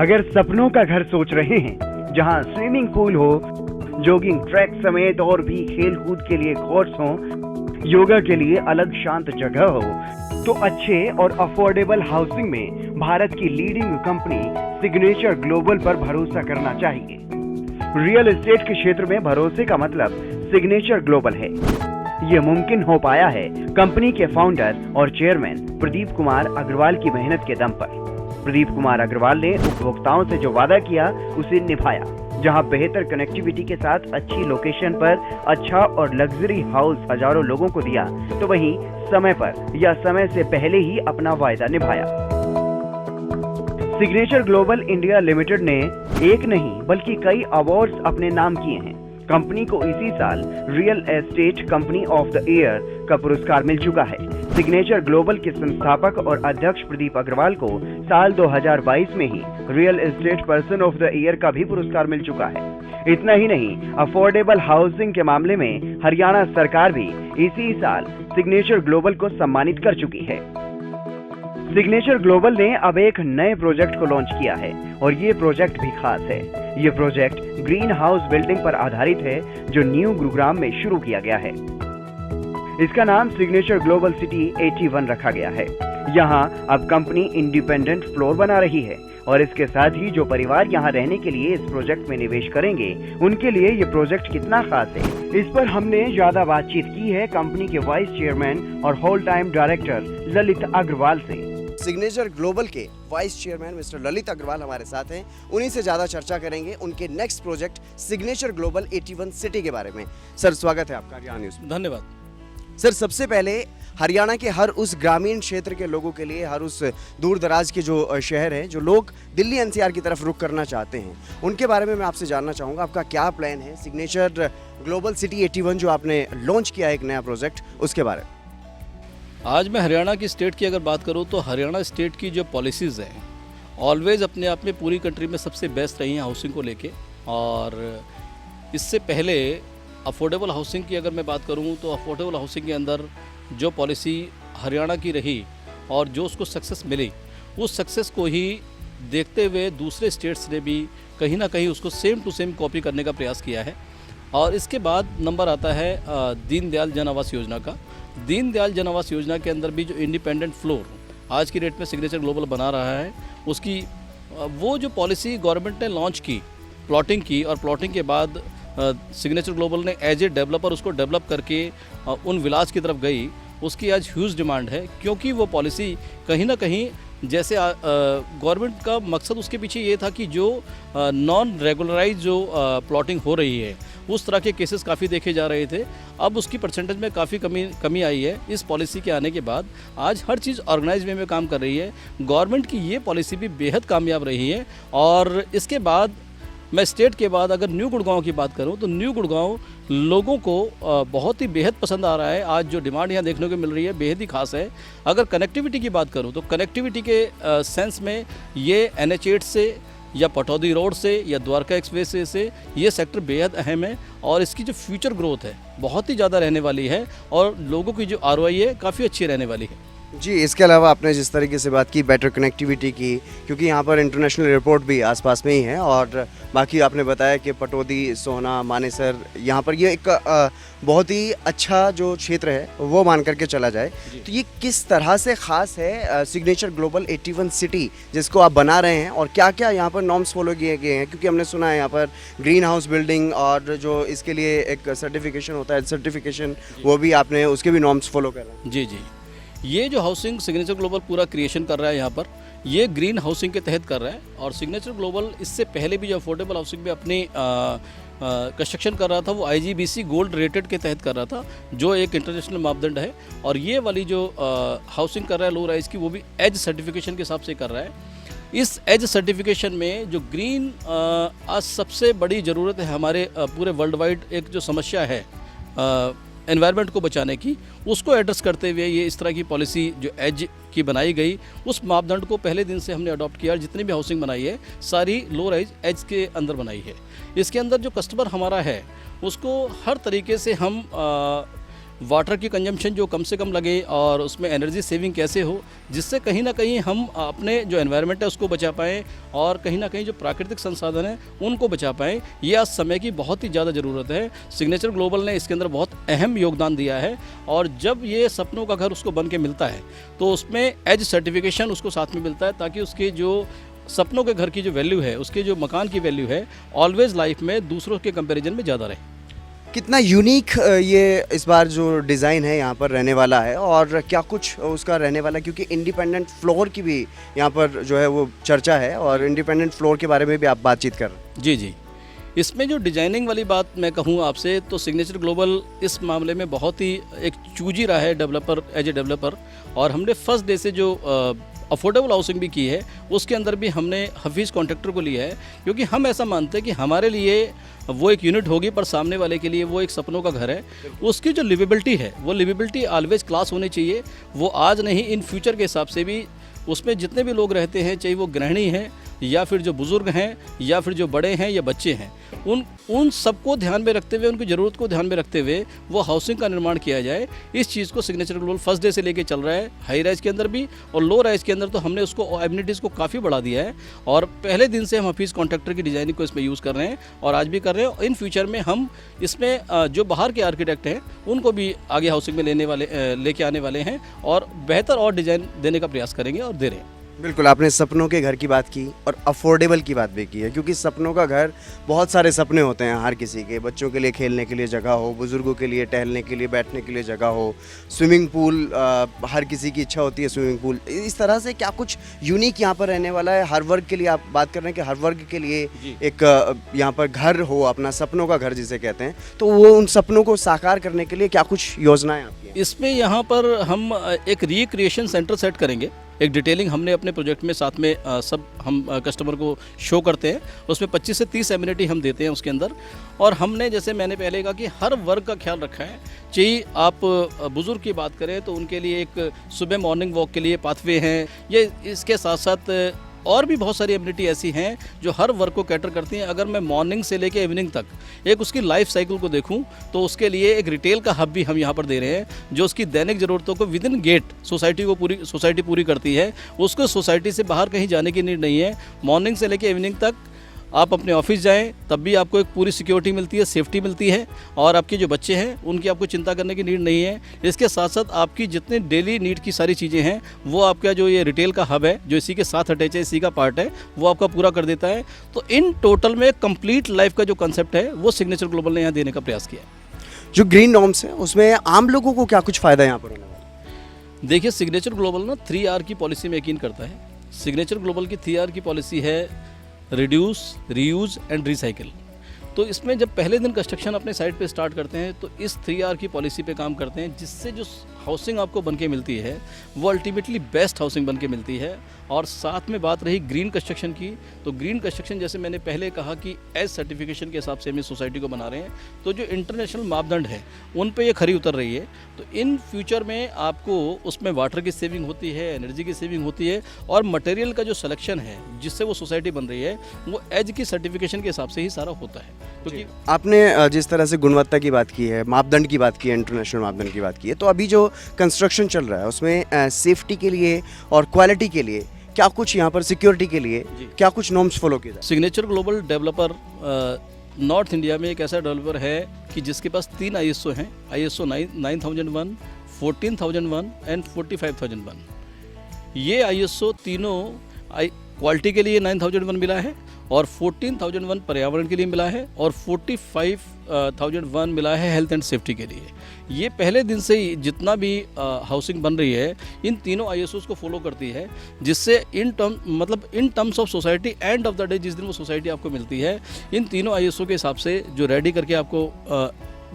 अगर सपनों का घर सोच रहे हैं, जहां स्विमिंग पूल हो, जॉगिंग ट्रैक समेत और भी खेल कूद के लिए कोर्स हो, योगा के लिए अलग शांत जगह हो, तो अच्छे और अफोर्डेबल हाउसिंग में भारत की लीडिंग कंपनी सिग्नेचर ग्लोबल पर भरोसा करना चाहिए। रियल एस्टेट के क्षेत्र में भरोसे का मतलब सिग्नेचर ग्लोबल है। ये मुमकिन हो पाया है कंपनी के फाउंडर और चेयरमैन प्रदीप कुमार अग्रवाल की मेहनत के दम पर। प्रदीप कुमार अग्रवाल ने उपभोक्ताओं से जो वादा किया उसे निभाया। जहां बेहतर कनेक्टिविटी के साथ अच्छी लोकेशन पर अच्छा और लग्जरी हाउस हजारों लोगों को दिया, तो वहीं समय पर या समय से पहले ही अपना वायदा निभाया। सिग्नेचर ग्लोबल इंडिया लिमिटेड ने एक नहीं बल्कि कई अवार्ड्स अपने नाम किए हैं। कंपनी को इसी साल real estate company of the year का पुरस्कार मिल चुका है। सिग्नेचर ग्लोबल के संस्थापक और अध्यक्ष प्रदीप अग्रवाल को साल 2022 में ही real estate person of the year का भी पुरस्कार मिल चुका है। इतना ही नहीं, अफोर्डेबल हाउसिंग के मामले में हरियाणा सरकार भी इसी साल सिग्नेचर ग्लोबल को सम्मानित कर चुकी है। सिग्नेचर ग्लोबल ने अब एक नए प्रोजेक्ट को लॉन्च किया है और ये प्रोजेक्ट भी खास है। ये प्रोजेक्ट ग्रीन हाउस बिल्डिंग पर आधारित है, जो न्यू गुरुग्राम में शुरू किया गया है। इसका नाम सिग्नेचर ग्लोबल सिटी 81 रखा गया है। यहाँ अब कंपनी इंडिपेंडेंट फ्लोर बना रही है और इसके साथ ही जो परिवार यहाँ रहने के लिए इस प्रोजेक्ट में निवेश करेंगे, उनके लिए ये प्रोजेक्ट कितना खास है, इस पर हमने ज्यादा बातचीत की है कंपनी के वाइस चेयरमैन और whole time director Lalit Agarwal से। सिग्नेचर ग्लोबल के vice chairman mister Lalit Agarwal हमारे साथ हैं। उन्हीं से ज़्यादा चर्चा करेंगे उनके next project Signature Global 81 city के बारे में। सर, स्वागत है आपका हरियाणा न्यूज़ में। धन्यवाद। सर, सबसे पहले हरियाणा के हर उस ग्रामीण क्षेत्र के लोगों के लिए, हर उस दूर दराज के जो शहर हैं, जो लोग दिल्ली एनसीआर की तरफ रुख करना चाहते हैं, उनके बारे में मैं आपसे जानना चाहूँगा आपका क्या प्लान है सिग्नेचर ग्लोबल सिटी 81 जो आपने लॉन्च किया है एक नया प्रोजेक्ट, उसके बारे में। आज मैं हरियाणा की स्टेट की अगर बात करूं तो हरियाणा स्टेट की जो पॉलिसीज़ हैं ऑलवेज़ अपने आप में पूरी कंट्री में सबसे बेस्ट रही हैं हाउसिंग को लेके। और इससे पहले अफोर्डेबल हाउसिंग की अगर मैं बात करूं तो अफोर्डेबल हाउसिंग के अंदर जो पॉलिसी हरियाणा की रही और जो उसको सक्सेस मिली, उस सक्सेस को ही देखते हुए दूसरे स्टेट्स ने भी कहीं ना कहीं उसको सेम टू सेम कॉपी करने का प्रयास किया है। और इसके बाद नंबर आता है दीनदयाल जन आवास योजना का। दीनदयाल जन आवास योजना के अंदर भी जो इंडिपेंडेंट फ्लोर आज की डेट में सिग्नेचर ग्लोबल बना रहा है, उसकी वो जो पॉलिसी गवर्नमेंट ने लॉन्च की प्लॉटिंग की, और प्लॉटिंग के बाद सिग्नेचर ग्लोबल ने एज ए डेवलपर उसको डेवलप करके उन विलास की तरफ गई, उसकी आज ह्यूज डिमांड है। क्योंकि वो पॉलिसी कहीं ना कहीं जैसे गवर्नमेंट का मकसद उसके पीछे ये था कि जो नॉन रेगुलराइज जो प्लॉटिंग हो रही है, उस तरह के केसेस काफ़ी देखे जा रहे थे। अब उसकी परसेंटेज में काफ़ी कमी आई है इस पॉलिसी के आने के बाद। आज हर चीज़ ऑर्गेनाइज वे में काम कर रही है। गवर्नमेंट की ये पॉलिसी भी बेहद कामयाब रही है। और इसके बाद मैं स्टेट के बाद अगर न्यू गुड़गांव की बात करूं तो न्यू गुड़गांव लोगों को बहुत ही बेहद पसंद आ रहा है। आज जो डिमांड यहाँ देखने को मिल रही है बेहद ही खास है। अगर कनेक्टिविटी की बात करूं तो कनेक्टिविटी के सेंस में ये NH8 से या पटौदी रोड से या द्वारका एक्सप्रेस से ये सेक्टर बेहद अहम है और इसकी जो फ्यूचर ग्रोथ है बहुत ही ज़्यादा रहने वाली है और लोगों की जो ROI है काफ़ी अच्छी रहने वाली है। जी, इसके अलावा आपने जिस तरीके से बात की बेटर कनेक्टिविटी की, क्योंकि यहाँ पर इंटरनेशनल एयरपोर्ट भी आसपास में ही है, और बाकी आपने बताया कि पटौदी, सोहना, मानेसर, यहाँ पर ये एक बहुत ही अच्छा जो क्षेत्र है वो मान करके चला जाए। तो ये किस तरह से ख़ास है सिग्नेचर ग्लोबल 81 सिटी जिसको आप बना रहे हैं, और क्या क्या यहाँ पर नॉर्म्स फॉलो किए गए हैं? क्योंकि हमने सुना है यहाँ पर ग्रीन हाउस बिल्डिंग और जो इसके लिए एक सर्टिफिकेशन होता है, सर्टिफिकेशन, वो भी आपने उसके भी नॉर्म्स फॉलो कर रहे हैं। जी जी, ये जो हाउसिंग सिग्नेचर ग्लोबल पूरा क्रिएशन कर रहा है यहाँ पर, ये ग्रीन हाउसिंग के तहत कर रहा है। और सिग्नेचर ग्लोबल इससे पहले भी जो अफोर्डेबल हाउसिंग में अपनी कंस्ट्रक्शन कर रहा था वो IGBC गोल्ड रेटेड के तहत कर रहा था, जो एक इंटरनेशनल मापदंड है। और ये वाली जो हाउसिंग कर रहा है लो राइज की, वो भी एज सर्टिफिकेशन के हिसाब से कर रहा है। इस एज सर्टिफिकेशन में जो ग्रीन आज सबसे बड़ी ज़रूरत है हमारे पूरे वर्ल्ड वाइड, एक जो समस्या है एनवायरनमेंट को बचाने की, उसको एड्रेस करते हुए ये इस तरह की पॉलिसी जो एज की बनाई गई, उस मापदंड को पहले दिन से हमने अडॉप्ट किया। जितनी भी हाउसिंग बनाई है सारी लो राइज एज के अंदर बनाई है। इसके अंदर जो कस्टमर हमारा है उसको हर तरीके से हम वाटर की कंजम्पशन जो कम से कम लगे और उसमें एनर्जी सेविंग कैसे हो, जिससे कहीं ना कहीं हम अपने जो एनवायरनमेंट है उसको बचा पाएँ और कहीं ना कहीं जो प्राकृतिक संसाधन हैं उनको बचा पाएँ। ये आज समय की बहुत ही ज़्यादा ज़रूरत है। सिग्नेचर ग्लोबल ने इसके अंदर बहुत अहम योगदान दिया है और जब ये सपनों का घर उसको बन के मिलता है तो उसमें एज सर्टिफिकेशन उसको साथ में मिलता है, ताकि उसके जो सपनों के घर की जो वैल्यू है, उसके जो मकान की वैल्यू है, ऑलवेज लाइफ में दूसरों के कंपैरिजन में ज़्यादा रहे। कितना यूनिक ये इस बार जो डिज़ाइन है यहाँ पर रहने वाला है और क्या कुछ उसका रहने वाला है, क्योंकि इंडिपेंडेंट फ्लोर की भी यहाँ पर जो है वो चर्चा है और इंडिपेंडेंट फ्लोर के बारे में भी आप बातचीत कर रहे हैं। जी जी, इसमें जो डिजाइनिंग वाली बात मैं कहूँ आपसे, तो सिग्नेचर ग्लोबल इस मामले में बहुत ही एक चूजी रहा है डेवलपर, एज ए डेवलपर। और हमने फर्स्ट डे से जो अफोर्डेबल हाउसिंग भी की है, उसके अंदर भी हमने हफीज़ कॉन्ट्रैक्टर को लिया है, क्योंकि हम ऐसा मानते हैं कि हमारे लिए वो एक यूनिट होगी पर सामने वाले के लिए वो एक सपनों का घर है। उसकी जो लिवेबिलिटी है, वो लिवेबिलिटी ऑलवेज क्लास होनी चाहिए। वो आज नहीं, इन फ्यूचर के हिसाब से भी उसमें जितने भी लोग रहते हैं, चाहे वो गृहिणी हैं या फिर जो बुज़ुर्ग हैं या फिर जो बड़े हैं या बच्चे हैं, उन सबको ध्यान में रखते हुए, उनकी ज़रूरत को ध्यान में रखते हुए वो हाउसिंग का निर्माण किया जाए। इस चीज़ को सिग्नेचर ग्लोबल फर्स्ट डे से लेके चल रहा है, हाई राइज के अंदर भी और लो राइज के अंदर। तो हमने उसको एमिनिटीज़ को काफ़ी बढ़ा दिया है और पहले दिन से हम हफीज़ कॉन्ट्रैक्टर की डिज़ाइनिंग को इसमें यूज़ कर रहे हैं और आज भी कर रहे हैं। और इन फ्यूचर में हम इसमें जो बाहर के आर्किटेक्ट हैं उनको भी आगे हाउसिंग में लेके आने वाले हैं और बेहतर और डिज़ाइन देने का प्रयास करेंगे और दे रहे हैं। बिल्कुल, आपने सपनों के घर की बात की और अफोर्डेबल की बात भी की है, क्योंकि सपनों का घर, बहुत सारे सपने होते हैं हर किसी के। बच्चों के लिए खेलने के लिए जगह हो, बुज़ुर्गों के लिए टहलने के लिए, बैठने के लिए जगह हो, स्विमिंग पूल, हर किसी की इच्छा होती है स्विमिंग पूल। इस तरह से क्या कुछ यूनिक यहाँ पर रहने वाला है हर वर्ग के लिए? आप बात कर रहे हैं कि हर वर्ग के लिए एक यहाँ पर घर हो, अपना सपनों का घर जिसे कहते हैं, तो वो उन सपनों को साकार करने के लिए क्या कुछ योजनाएँ आपकी हैं? इसमें यहाँ पर हम एक रिक्रिएशन सेंटर सेट करेंगे। एक डिटेलिंग हमने अपने प्रोजेक्ट में साथ में सब हम कस्टमर को शो करते हैं। उसमें 25 से 30 एमिनिटी हम देते हैं उसके अंदर। और हमने, जैसे मैंने पहले कहा, कि हर वर्ग का ख्याल रखा है। चाहिए आप बुज़ुर्ग की बात करें तो उनके लिए एक सुबह मॉर्निंग वॉक के लिए पाथवे हैं। ये इसके साथ साथ और भी बहुत सारी एमिनिटी ऐसी हैं जो हर वर्ग को कैटर करती हैं। अगर मैं मॉर्निंग से लेके इवनिंग तक एक उसकी लाइफ साइकिल को देखूं तो उसके लिए एक रिटेल का हब भी हम यहाँ पर दे रहे हैं, जो उसकी दैनिक ज़रूरतों को विद इन गेट सोसाइटी पूरी करती है। उसको सोसाइटी से बाहर कहीं जाने की नीड नहीं है। मॉर्निंग से लेके इवनिंग तक आप अपने ऑफिस जाएं तब भी आपको एक पूरी सिक्योरिटी मिलती है, सेफ्टी मिलती है और आपके जो बच्चे हैं उनकी आपको चिंता करने की नीड नहीं है। इसके साथ साथ आपकी जितने डेली नीड की सारी चीज़ें हैं वो आपका जो ये रिटेल का हब है, जो इसी के साथ अटैच है, इसी का पार्ट है, वो आपका पूरा कर देता है। तो इन टोटल में कंप्लीट लाइफ का जो कंसेप्ट है वो सिग्नेचर ग्लोबल ने यहाँ देने का प्रयास किया है। जो ग्रीन नॉर्म्स हैं उसमें आम लोगों को क्या कुछ फ़ायदा यहाँ पर होने वाला है? देखिए, सिग्नेचर ग्लोबल ना 3R की पॉलिसी में यकीन करता है। सिग्नेचर ग्लोबल की 3R की पॉलिसी है रिड्यूस, रीयूज़ एंड रिसाइकिल। तो इसमें जब पहले दिन कंस्ट्रक्शन अपने साइट पे स्टार्ट करते हैं तो इस 3R की पॉलिसी पे काम करते हैं, जिससे जो हाउसिंग आपको बन के मिलती है वो अल्टीमेटली बेस्ट हाउसिंग बन के मिलती है। और साथ में बात रही ग्रीन कंस्ट्रक्शन की, तो ग्रीन कंस्ट्रक्शन जैसे मैंने पहले कहा कि एज सर्टिफिकेशन के हिसाब से हम इस सोसाइटी को बना रहे हैं, तो जो इंटरनेशनल मापदंड है उन पे ये खरी उतर रही है। तो इन फ्यूचर में आपको उसमें वाटर की सेविंग होती है, एनर्जी की सेविंग होती है और मटेरियल का जो सिलेक्शन है जिससे वो सोसाइटी बन रही है वो एज की सर्टिफिकेशन के हिसाब से ही सारा होता है। क्योंकि आपने जिस तरह से गुणवत्ता की बात की है, मापदंड की बात की है, इंटरनेशनल मापदंड की बात की है, तो अभी जो कंस्ट्रक्शन चल रहा है उसमें सेफ्टी के लिए और क्वालिटी के लिए क्या कुछ, यहाँ पर सिक्योरिटी के लिए क्या कुछ नॉर्म्स फॉलो किए जाए? Signature global developer north India में एक ऐसा डेवलपर है कि जिसके पास 3 ISO हैं, ISO 9001, 14001 एंड 45001। ये ISO तीनों क्वालिटी के लिए 9001 मिला है और 14001 पर्यावरण के लिए मिला है और 45001 मिला है हेल्थ एंड सेफ्टी के लिए। ये पहले दिन से ही जितना भी हाउसिंग बन रही है इन तीनों ISOs को फॉलो करती है, जिससे in terms of society end of the day जिस दिन वो सोसाइटी आपको मिलती है, इन तीनों ISO के हिसाब से जो रेडी करके आपको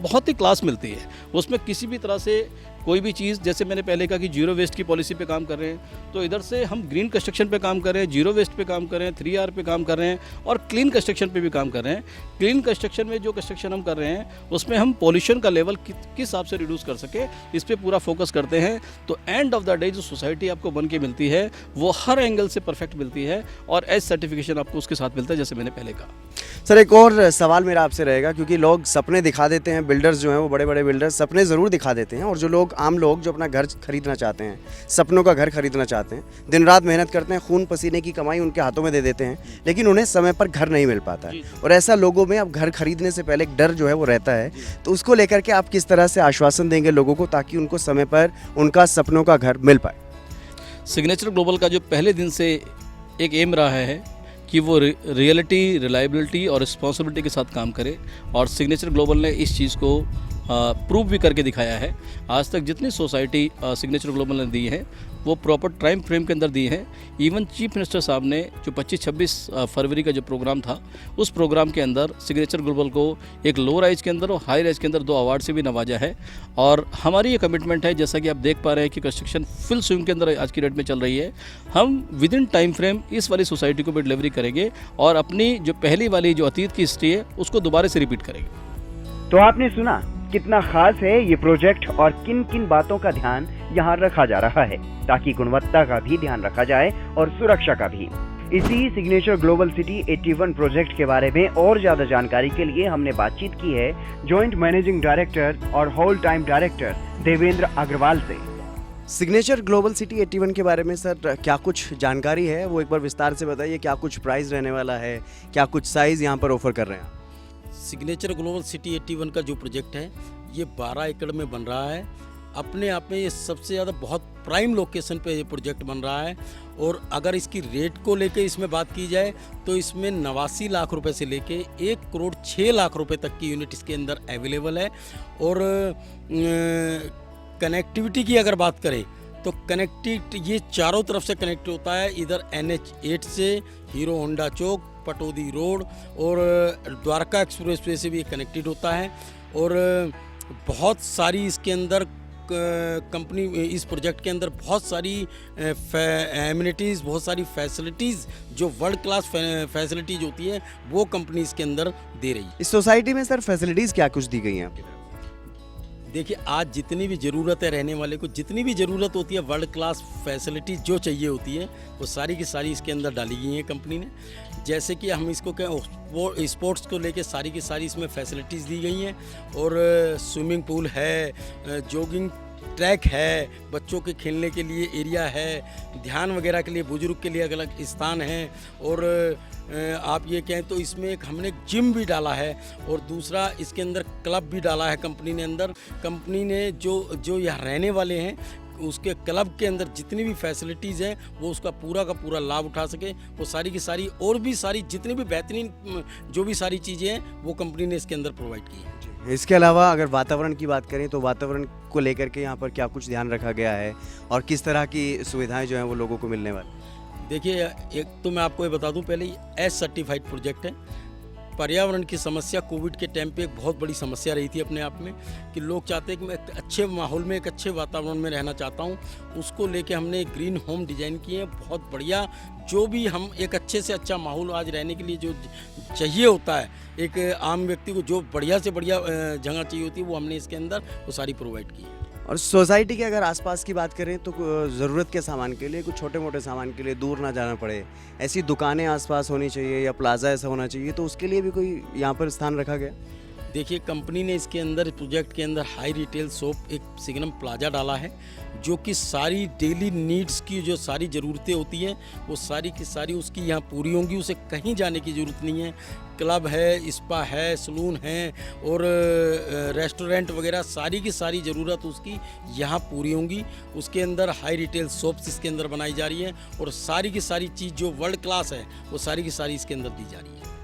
बहुत ही क्लास मिलती है। उसमें किसी भी तरह से कोई भी चीज़, जैसे मैंने पहले कहा कि जीरो वेस्ट की पॉलिसी पे काम कर रहे हैं, तो इधर से हम ग्रीन कंस्ट्रक्शन पे काम कर रहे हैं, जीरो वेस्ट पे काम कर रहे हैं, 3R पे काम कर रहे हैं और क्लीन कंस्ट्रक्शन पे भी काम कर रहे हैं। क्लीन कंस्ट्रक्शन में जो कंस्ट्रक्शन हम कर रहे हैं उसमें हम पॉल्यूशन का लेवल किस हिसाब से रिड्यूस कर सके, इस पर पूरा फोकस करते हैं। तो एंड ऑफ द डे जो सोसाइटी आपको बन के मिलती है वो हर एंगल से परफेक्ट मिलती है और एज सर्टिफिकेशन आपको उसके साथ मिलता है, जैसे मैंने पहले कहा। सर एक और सवाल मेरा आपसे रहेगा, क्योंकि लोग सपने दिखा देते हैं, बिल्डर्स जो हैं वो बड़े बड़े बिल्डर्स सपने ज़रूर दिखा देते हैं, और जो लोग आम लोग जो अपना घर खरीदना चाहते हैं, सपनों का घर खरीदना चाहते हैं, दिन रात मेहनत करते हैं, खून पसीने की कमाई उनके हाथों में दे देते हैं, लेकिन उन्हें समय पर घर नहीं मिल पाता है। और ऐसा लोगों में अब घर खरीदने से पहले एक डर जो है वो रहता है, तो उसको लेकर के आप किस तरह से आश्वासन देंगे लोगों को ताकि उनको समय पर उनका सपनों का घर मिल पाए? सिग्नेचर ग्लोबल का जो पहले दिन से एक एम रहा है कि वो रियलिटी, रिलायबिलिटी और रिस्पॉन्सिबिलिटी के साथ काम करे, और सिग्नेचर ग्लोबल ने इस चीज़ को प्रूव भी करके दिखाया है। आज तक जितनी सोसाइटी सिग्नेचर ग्लोबल ने दी है वो प्रॉपर टाइम फ्रेम के अंदर दी है। इवन चीफ मिनिस्टर साहब ने जो 25-26 फरवरी का जो प्रोग्राम था, उस प्रोग्राम के अंदर सिग्नेचर ग्लोबल को एक लो राइज के अंदर और हाई राइज के अंदर 2 अवार्ड से भी नवाजा है। और हमारी ये कमिटमेंट है, जैसा कि आप देख पा रहे हैं कि कंस्ट्रक्शन फुल स्विंग के अंदर आज की डेट में चल रही है। हम विद इन टाइम फ्रेम इस वाली सोसाइटी को भी डिलीवरी करेंगे और अपनी जो पहली वाली जो अतीत की हिस्ट्री है उसको दोबारा से रिपीट करेंगे। तो आपने सुना कितना खास है ये प्रोजेक्ट और किन किन बातों का ध्यान यहाँ रखा जा रहा है, ताकि गुणवत्ता का भी ध्यान रखा जाए और सुरक्षा का भी। इसी सिग्नेचर ग्लोबल सिटी 81 प्रोजेक्ट के बारे में और ज्यादा जानकारी के लिए हमने बातचीत की है जॉइंट मैनेजिंग डायरेक्टर और whole time director Devendra Agrawal से। सिग्नेचर ग्लोबल सिटी 81 के बारे में सर क्या कुछ जानकारी है, वो एक बार विस्तार से बताइए। क्या कुछ प्राइस रहने वाला है, क्या कुछ साइज़ यहाँ पर ऑफर कर रहे हैं? सिग्नेचर ग्लोबल सिटी 81 का जो प्रोजेक्ट है ये 12 एकड़ में बन रहा है। अपने आप में ये सबसे ज़्यादा बहुत प्राइम लोकेशन पे ये प्रोजेक्ट बन रहा है। और अगर इसकी रेट को लेके इसमें बात की जाए तो इसमें 89 लाख रुपए से लेके 1 करोड़ 6 लाख रुपए तक की यूनिट इसके अंदर अवेलेबल है। और कनेक्टिविटी की अगर बात करें तो कनेक्टिविटी ये चारों तरफ से कनेक्ट होता है। इधर NH8 से हीरो होंडा चौक, पटौदी रोड और द्वारका एक्सप्रेस वे से भी कनेक्टेड होता है। और बहुत सारी इसके अंदर कंपनी, इस प्रोजेक्ट के अंदर बहुत सारी एमिनिटीज़, बहुत सारी फैसिलिटीज़ जो वर्ल्ड क्लास फैसिलिटीज़ होती है वो कंपनी इसके अंदर दे रही है। इस सोसाइटी में सर फैसिलिटीज़ क्या कुछ दी गई हैं आपकी तरफ? देखिए, आज जितनी भी ज़रूरत है, रहने वाले को जितनी भी ज़रूरत होती है, वर्ल्ड क्लास फैसिलिटी जो चाहिए होती है वो सारी की सारी इसके अंदर डाली गई हैं कंपनी ने। जैसे कि हम इसको वो स्पोर्ट्स को लेके सारी की सारी इसमें फैसिलिटीज़ दी गई हैं। और स्विमिंग पूल है, जॉगिंग ट्रैक है, बच्चों के खेलने के लिए एरिया है, ध्यान वगैरह के लिए बुजुर्ग के लिए अलग स्थान है। और आप ये कहें तो इसमें एक हमने जिम भी डाला है और दूसरा इसके अंदर क्लब भी डाला है कंपनी ने अंदर। कंपनी ने जो यहाँ रहने वाले हैं उसके क्लब के अंदर जितनी भी फैसिलिटीज़ हैं वो उसका पूरा का पूरा लाभ उठा सके, वो सारी की सारी और भी सारी जितनी भी बेहतरीन जो भी सारी चीज़ें हैं वो कंपनी ने इसके अंदर प्रोवाइड की है। इसके अलावा अगर वातावरण की बात करें तो वातावरण को लेकर के यहाँ पर क्या कुछ ध्यान रखा गया है और किस तरह की सुविधाएं जो हैं वो लोगों को मिलने वाली? देखिए, एक तो मैं आपको ये बता दूं, पहले एस सर्टिफाइड प्रोजेक्ट है। पर्यावरण की समस्या कोविड के टाइम पे एक बहुत बड़ी समस्या रही थी अपने आप में, कि लोग चाहते हैं कि मैं एक अच्छे माहौल में, एक अच्छे वातावरण में रहना चाहता हूं। उसको लेके हमने एक ग्रीन होम डिज़ाइन किए हैं, बहुत बढ़िया। जो भी हम एक अच्छे से अच्छा माहौल आज रहने के लिए जो चाहिए होता है एक आम व्यक्ति को, जो बढ़िया से बढ़िया जगह चाहिए होती है, वो हमने इसके अंदर वो सारी प्रोवाइड की है। और सोसाइटी के अगर आसपास की बात करें तो ज़रूरत के सामान के लिए, कुछ छोटे मोटे सामान के लिए दूर ना जाना पड़े, ऐसी दुकानें आसपास होनी चाहिए या प्लाजा ऐसा होना चाहिए, तो उसके लिए भी कोई यहाँ पर स्थान रखा गया? देखिए, कंपनी ने इसके अंदर प्रोजेक्ट के अंदर हाई रिटेल शॉप एक सिग्नम प्लाजा डाला है, जो कि सारी डेली नीड्स की जो सारी ज़रूरतें होती हैं वो सारी की सारी उसकी यहाँ पूरी होंगी। उसे कहीं जाने की ज़रूरत नहीं है। क्लब है, स्पा है, सलून है और रेस्टोरेंट वगैरह सारी की सारी ज़रूरत उसकी यहाँ पूरी होंगी। उसके अंदर हाई रिटेल शॉप्स इसके अंदर बनाई जा रही हैं और सारी की सारी चीज़ जो वर्ल्ड क्लास है वो सारी की सारी इसके अंदर दी जा रही है।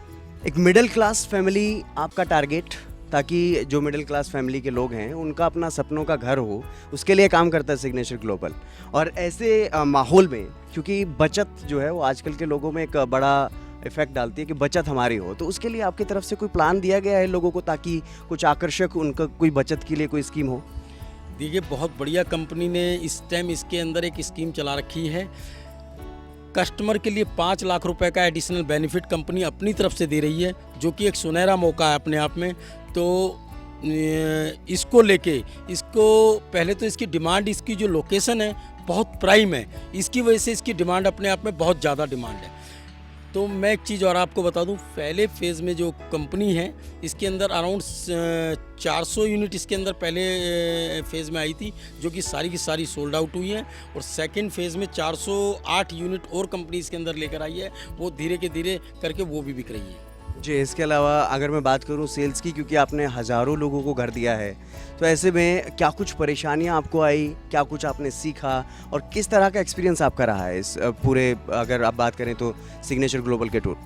एक मिडिल क्लास फैमिली आपका टारगेट, ताकि जो मिडिल क्लास फैमिली के लोग हैं उनका अपना सपनों का घर हो, उसके लिए काम करता है सिग्नेचर ग्लोबल। और ऐसे माहौल में, क्योंकि बचत जो है वो आजकल के लोगों में एक बड़ा इफेक्ट डालती है कि बचत हमारी हो, तो उसके लिए आपकी तरफ से कोई प्लान दिया गया है लोगों को, ताकि कुछ आकर्षक उनका कोई बचत के लिए कोई स्कीम हो? देखिए, बहुत बढ़िया कंपनी ने इस टाइम इसके अंदर एक स्कीम चला रखी है। कस्टमर के लिए 5 लाख रुपए का एडिशनल बेनिफिट कंपनी अपनी तरफ से दे रही है, जो कि एक सुनहरा मौका है अपने आप में। तो इसको लेके, इसको पहले तो इसकी डिमांड, इसकी जो लोकेशन है बहुत प्राइम है, इसकी वजह से इसकी डिमांड अपने आप में बहुत ज़्यादा डिमांड है। तो मैं एक चीज़ और आपको बता दूं, पहले फेज़ में जो कंपनी है इसके अंदर अराउंड 400 यूनिट इसके अंदर पहले फेज़ में आई थी, जो कि सारी की सारी सोल्ड आउट हुई हैं। और सेकंड फेज़ में 408 यूनिट और कंपनी इसके अंदर लेकर आई है, वो धीरे करके वो भी बिक रही है। जी, इसके अलावा अगर मैं बात करूं सेल्स की, क्योंकि आपने हज़ारों लोगों को घर दिया है, तो ऐसे में क्या कुछ परेशानियां आपको आई, क्या कुछ आपने सीखा और किस तरह का एक्सपीरियंस आपका रहा है इस पूरे, अगर आप बात करें तो सिग्नेचर ग्लोबल के टूर?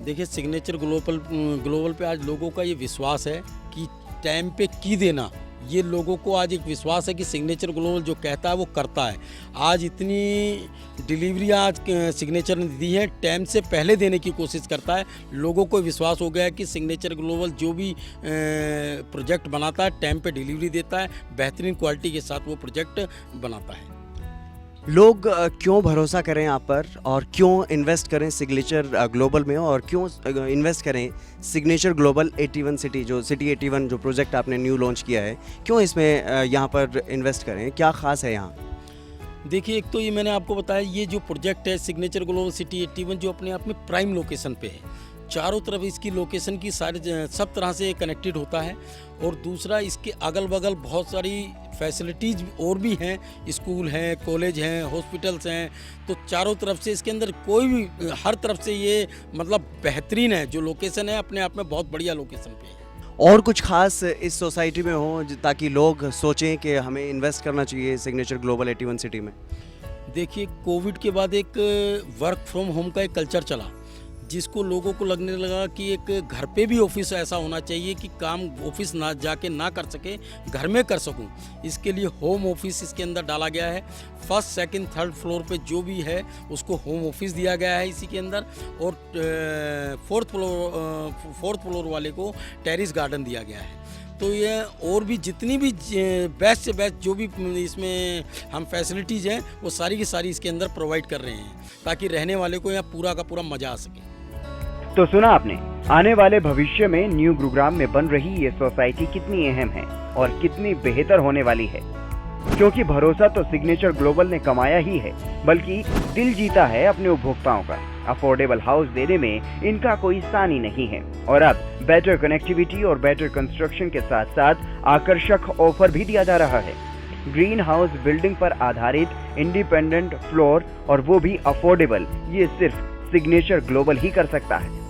देखिए, सिग्नेचर ग्लोबल पे आज लोगों का ये विश्वास है कि टाइम पे की देना, ये लोगों को आज एक विश्वास है कि सिग्नेचर ग्लोबल जो कहता है वो करता है। आज इतनी डिलीवरी आज सिग्नेचर ने दी है, टाइम से पहले देने की कोशिश करता है। लोगों को विश्वास हो गया है कि सिग्नेचर ग्लोबल जो भी प्रोजेक्ट बनाता है टाइम पे डिलीवरी देता है, बेहतरीन क्वालिटी के साथ वो प्रोजेक्ट बनाता है। लोग क्यों भरोसा करें आप पर और क्यों इन्वेस्ट करें सिग्नेचर ग्लोबल में, और क्यों इन्वेस्ट करें सिग्नेचर ग्लोबल 81 सिटी, जो सिटी 81 जो प्रोजेक्ट आपने न्यू लॉन्च किया है, क्यों इसमें यहाँ पर इन्वेस्ट करें, क्या ख़ास है यहाँ? देखिए, एक तो ये मैंने आपको बताया, ये जो प्रोजेक्ट है सिग्नेचर ग्लोबल सिटी 81 जो अपने आप में प्राइम लोकेशन पे है, चारों तरफ इसकी लोकेशन की सारी सब तरह से कनेक्टेड होता है। और दूसरा, इसके अगल बगल बहुत सारी फैसिलिटीज़ और भी हैं, स्कूल हैं, कॉलेज हैं, हॉस्पिटल्स हैं। तो चारों तरफ से इसके अंदर कोई भी हर तरफ से ये मतलब बेहतरीन है। जो लोकेशन है अपने आप में बहुत बढ़िया लोकेशन पे है। और कुछ खास इस सोसाइटी में हो ताकि लोग सोचें कि हमें इन्वेस्ट करना चाहिए सिग्नेचर ग्लोबल 81 सिटी में? देखिए, कोविड के बाद एक वर्क फ्रॉम होम का एक कल्चर चला, जिसको लोगों को लगने लगा कि एक घर पे भी ऑफिस ऐसा होना चाहिए कि काम ऑफिस ना जाके ना कर सके, घर में कर सकूं। इसके लिए होम ऑफिस इसके अंदर डाला गया है। फर्स्ट, सेकंड, थर्ड फ्लोर पे जो भी है उसको होम ऑफिस दिया गया है इसी के अंदर। और फोर्थ फ्लोर वाले को टेरेस गार्डन दिया गया है। तो ये और भी जितनी भी बेस्ट से बेस्ट जो भी इसमें हम फैसिलिटीज़ हैं वो सारी की सारी इसके अंदर प्रोवाइड कर रहे हैं, ताकि रहने वाले को यहाँ पूरा का पूरा मज़ा आ सके। तो सुना आपने, आने वाले भविष्य में न्यू गुरुग्राम में बन रही ये सोसाइटी कितनी अहम है और कितनी बेहतर होने वाली है। क्योंकि भरोसा तो सिग्नेचर ग्लोबल ने कमाया ही है, बल्कि दिल जीता है अपने उपभोक्ताओं का। अफोर्डेबल हाउस देने में इनका कोई सानी नहीं है। और अब बेटर कनेक्टिविटी और बेटर कंस्ट्रक्शन के साथ साथ आकर्षक ऑफर भी दिया जा रहा है। ग्रीन हाउस बिल्डिंग पर आधारित इंडिपेंडेंट फ्लोर, और वो भी अफोर्डेबल, ये सिर्फ सिग्नेचर ग्लोबल ही कर सकता है।